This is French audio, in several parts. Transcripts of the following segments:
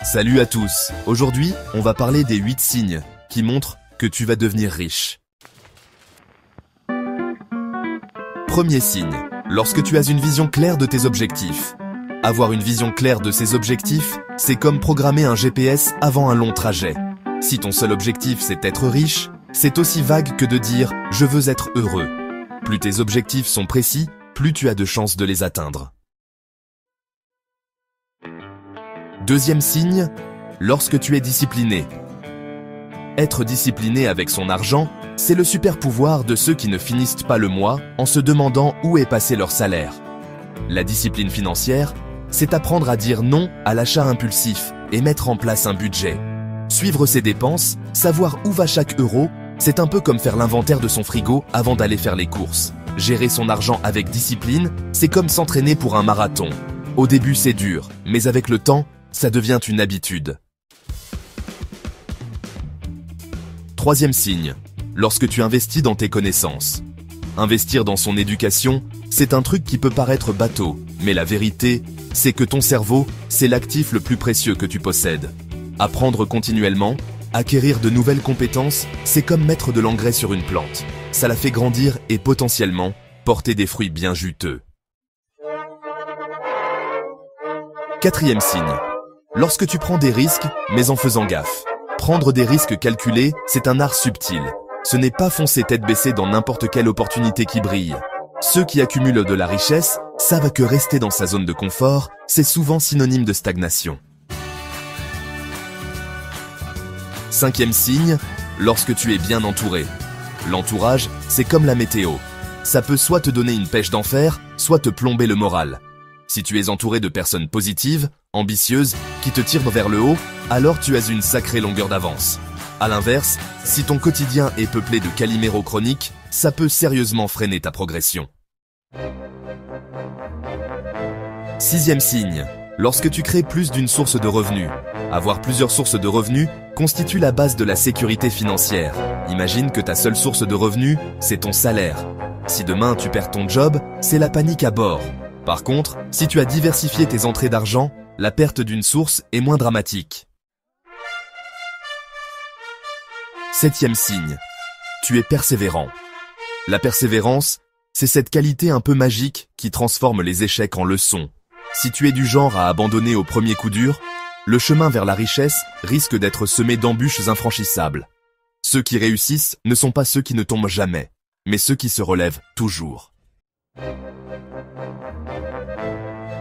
Salut à tous. Aujourd'hui, on va parler des 8 signes qui montrent que tu vas devenir riche. Premier signe, lorsque tu as une vision claire de tes objectifs. Avoir une vision claire de ses objectifs, c'est comme programmer un GPS avant un long trajet. Si ton seul objectif c'est être riche, c'est aussi vague que de dire « je veux être heureux ». Plus tes objectifs sont précis, plus tu as de chances de les atteindre. Deuxième signe, lorsque tu es discipliné. Être discipliné avec son argent, c'est le super pouvoir de ceux qui ne finissent pas le mois en se demandant où est passé leur salaire. La discipline financière, c'est apprendre à dire non à l'achat impulsif et mettre en place un budget. Suivre ses dépenses, savoir où va chaque euro, c'est un peu comme faire l'inventaire de son frigo avant d'aller faire les courses. Gérer son argent avec discipline, c'est comme s'entraîner pour un marathon. Au début, c'est dur, mais avec le temps, ça devient une habitude. Troisième signe, lorsque tu investis dans tes connaissances. Investir dans son éducation, c'est un truc qui peut paraître bateau, mais la vérité, c'est que ton cerveau, c'est l'actif le plus précieux que tu possèdes. Apprendre continuellement, acquérir de nouvelles compétences, c'est comme mettre de l'engrais sur une plante. Ça la fait grandir et potentiellement porter des fruits bien juteux. Quatrième signe, lorsque tu prends des risques, mais en faisant gaffe. Prendre des risques calculés, c'est un art subtil. Ce n'est pas foncer tête baissée dans n'importe quelle opportunité qui brille. Ceux qui accumulent de la richesse savent que rester dans sa zone de confort, c'est souvent synonyme de stagnation. Cinquième signe, lorsque tu es bien entouré. L'entourage, c'est comme la météo. Ça peut soit te donner une pêche d'enfer, soit te plomber le moral. Si tu es entouré de personnes positives, ambitieuses, qui te tirent vers le haut, alors tu as une sacrée longueur d'avance. À l'inverse, si ton quotidien est peuplé de caliméros chroniques, ça peut sérieusement freiner ta progression. Sixième signe, lorsque tu crées plus d'une source de revenus. Avoir plusieurs sources de revenus constitue la base de la sécurité financière. Imagine que ta seule source de revenus, c'est ton salaire. Si demain tu perds ton job, c'est la panique à bord. Par contre, si tu as diversifié tes entrées d'argent, la perte d'une source est moins dramatique. Septième signe, tu es persévérant. La persévérance, c'est cette qualité un peu magique qui transforme les échecs en leçons. Si tu es du genre à abandonner au premier coup dur, le chemin vers la richesse risque d'être semé d'embûches infranchissables. Ceux qui réussissent ne sont pas ceux qui ne tombent jamais, mais ceux qui se relèvent toujours.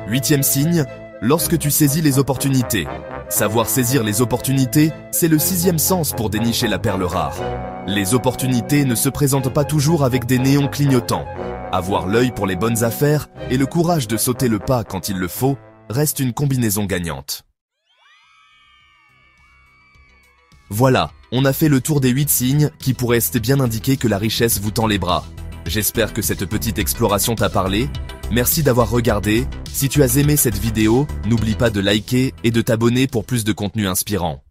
Huitième signe, lorsque tu saisis les opportunités. Savoir saisir les opportunités, c'est le sixième sens pour dénicher la perle rare. Les opportunités ne se présentent pas toujours avec des néons clignotants. Avoir l'œil pour les bonnes affaires et le courage de sauter le pas quand il le faut reste une combinaison gagnante. Voilà, on a fait le tour des 8 signes qui pourraient bien indiquer que la richesse vous tend les bras. J'espère que cette petite exploration t'a parlé. Merci d'avoir regardé. Si tu as aimé cette vidéo, n'oublie pas de liker et de t'abonner pour plus de contenu inspirant.